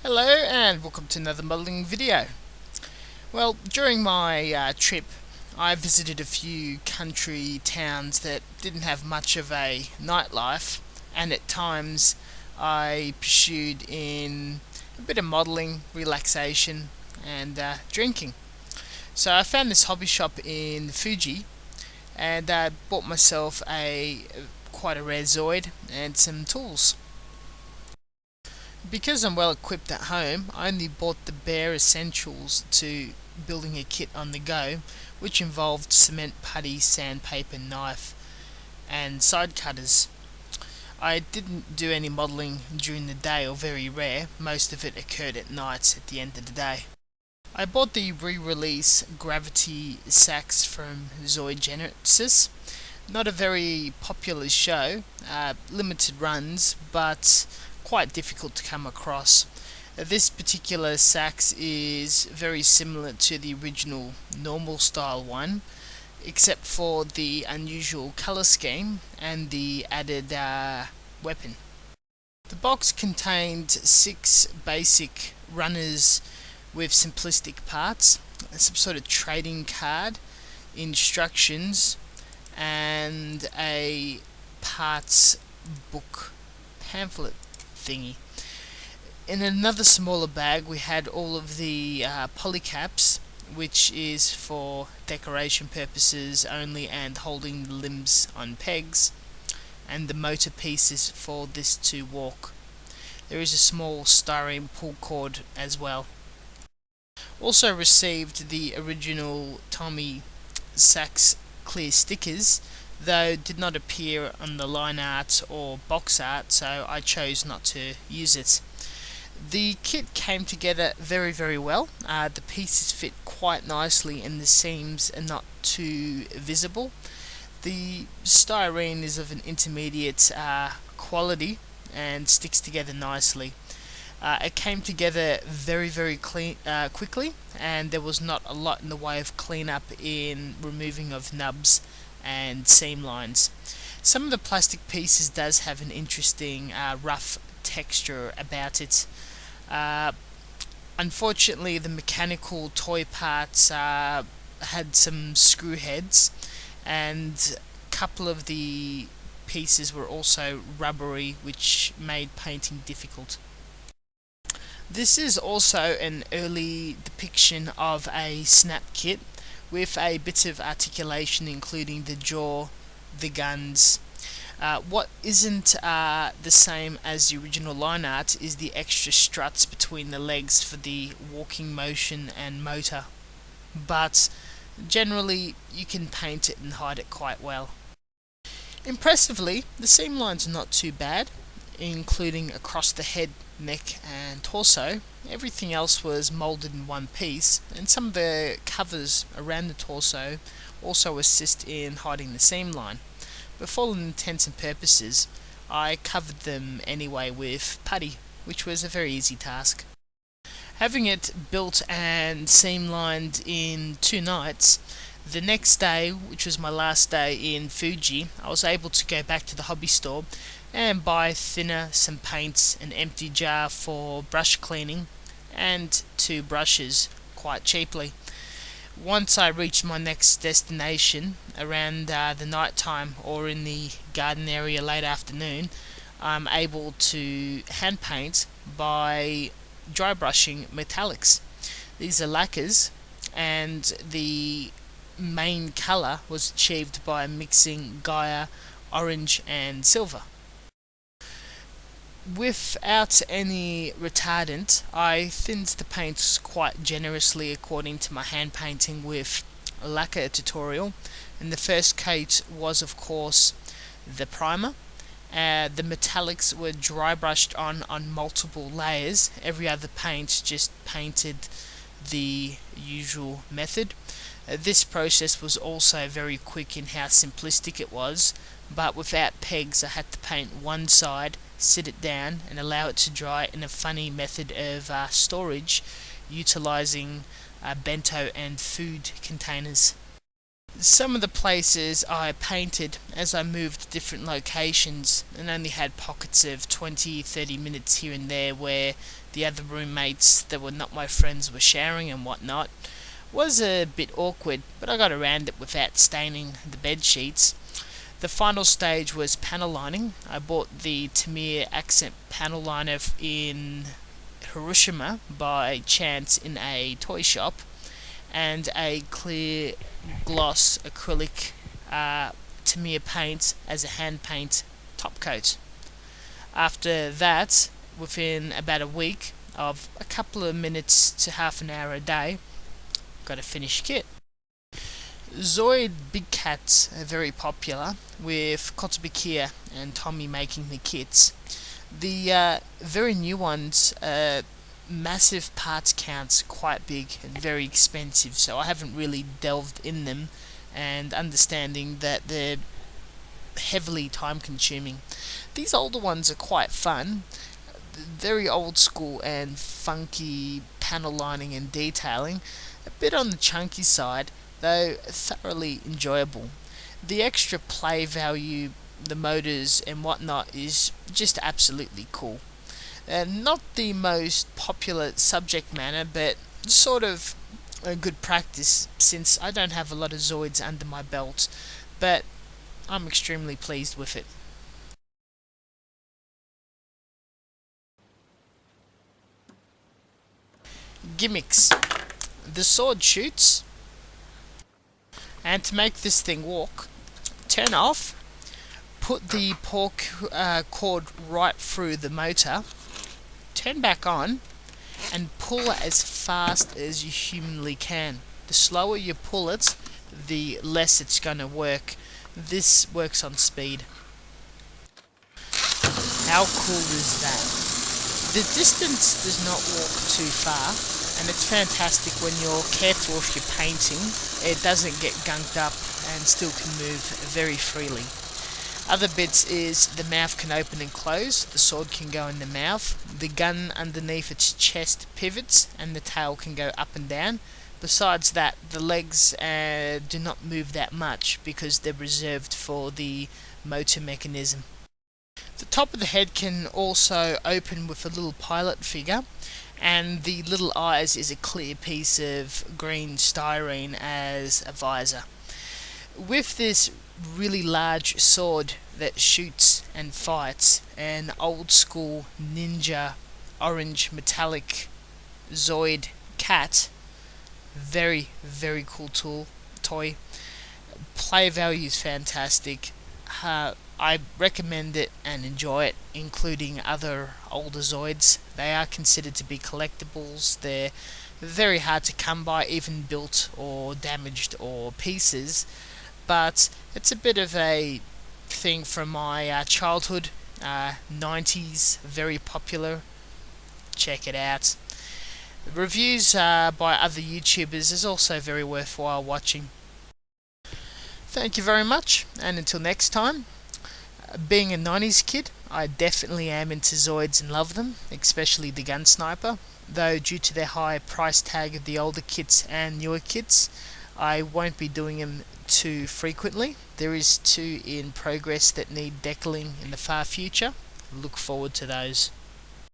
Hello and welcome to another modelling video. Well, during my trip I visited a few country towns that didn't have much of a nightlife, and at times I pursued in a bit of modelling, relaxation and drinking. So I found this hobby shop in Fuji and bought myself quite a rare Zoid and some tools. Because I'm well equipped at home, I only bought the bare essentials to building a kit on the go, which involved cement putty, sandpaper, knife and side cutters. I didn't do any modelling during the day, or very rare. Most of it occurred at night at the end of the day. I bought the re-release Gravity Saix from Zoid Genesis. Not a very popular show, limited runs, but quite difficult to come across. This particular sax is very similar to the original normal style one, except for the unusual colour scheme and the added weapon. The box contained 6 basic runners with simplistic parts, some sort of trading card, instructions and a parts book pamphlet thingy. In another smaller bag we had all of the polycaps, which is for decoration purposes only and holding the limbs on pegs, and the motor pieces for this to walk. There is a small styrene pull cord as well. Also received the original Tomy Sax clear stickers, though did not appear on the line art or box art, so I chose not to use it. The kit came together very well. The pieces fit quite nicely and the seams are not too visible. The styrene is of an intermediate quality and sticks together nicely. It came together very quickly, and there was not a lot in the way of cleanup in removing of nubs and seam lines. Some of the plastic pieces does have an interesting rough texture about it. Unfortunately, the mechanical toy parts had some screw heads, and a couple of the pieces were also rubbery, which made painting difficult. This is also an early depiction of a snap kit, with a bit of articulation including the jaw, the guns. What isn't the same as the original line art is the extra struts between the legs for the walking motion and motor, but generally you can paint it and hide it quite well. Impressively, the seam lines are not too bad, including across the head, neck and torso. Everything else was moulded in one piece, and some of the covers around the torso also assist in hiding the seam line. But for all intents and purposes, I covered them anyway with putty, which was a very easy task. Having it built and seam lined in 2 nights, the next day, which was my last day in Fuji, I was able to go back to the hobby store and buy thinner, some paints, an empty jar for brush cleaning, and 2 brushes quite cheaply. Once I reached my next destination around the night time or in the garden area late afternoon, I'm able to hand paint by dry brushing metallics. These are lacquers, and the main colour was achieved by mixing Gaia, orange and silver. Without any retardant, I thinned the paints quite generously according to my hand painting with a lacquer tutorial, and the first coat was of course the primer. The metallics were dry brushed on multiple layers. Every other paint just painted the usual method. This process was also very quick in how simplistic it was, but without pegs I had to paint one side, sit it down and allow it to dry in a funny method of storage, utilizing bento and food containers. Some of the places I painted as I moved different locations and only had pockets of 20-30 minutes here and there where the other roommates that were not my friends were sharing and whatnot. Was a bit awkward, but I got around it without staining the bed sheets. The final stage was panel lining. I bought the Tomy accent panel liner in Hiroshima by chance in a toy shop, and a clear gloss acrylic Tamiya paint as a hand paint top coat. After that, within about a week of a couple of minutes to half an hour a day, got a finished kit. Zoid big cats are very popular, with Kotobukiya and Tomy making the kits. The very new ones massive parts counts, quite big and very expensive, so I haven't really delved in them, and understanding that they're heavily time consuming. These older ones are quite fun, very old school and funky panel lining and detailing, a bit on the chunky side, though thoroughly enjoyable. The extra play value, the motors and whatnot is just absolutely cool. Not the most popular subject matter, but sort of a good practice since I don't have a lot of Zoids under my belt, but I'm extremely pleased with it. Gimmicks. The sword shoots, and to make this thing walk, turn off, put the cord right through the motor, turn back on, and pull it as fast as you humanly can. The slower you pull it, the less it's going to work. This works on speed. How cool is that? The distance does not walk too far, and it's fantastic when you're careful with your painting. It doesn't get gunked up and still can move very freely. Other bits is the mouth can open and close, the sword can go in the mouth, the gun underneath its chest pivots, and the tail can go up and down. Besides that, the legs do not move that much because they're reserved for the motor mechanism. The top of the head can also open with a little pilot figure, and the little eyes is a clear piece of green styrene as a visor. With this really large sword that shoots and fights, an old school ninja orange metallic Zoid cat, very cool toy. Play value is fantastic. I recommend it and enjoy it, including other older Zoids. They are considered to be collectibles. They're very hard to come by, even built or damaged or pieces, but it's a bit of a thing from my childhood, 90s, very popular. Check it out. Reviews by other YouTubers is also very worthwhile watching. Thank you very much, and until next time. Being a 90s kid, I definitely am into Zoids and love them, especially the Gun Sniper, though due to their high price tag of the older kits and newer kits, I won't be doing them too frequently. There is two in progress that need decaling in the far future. Look forward to those.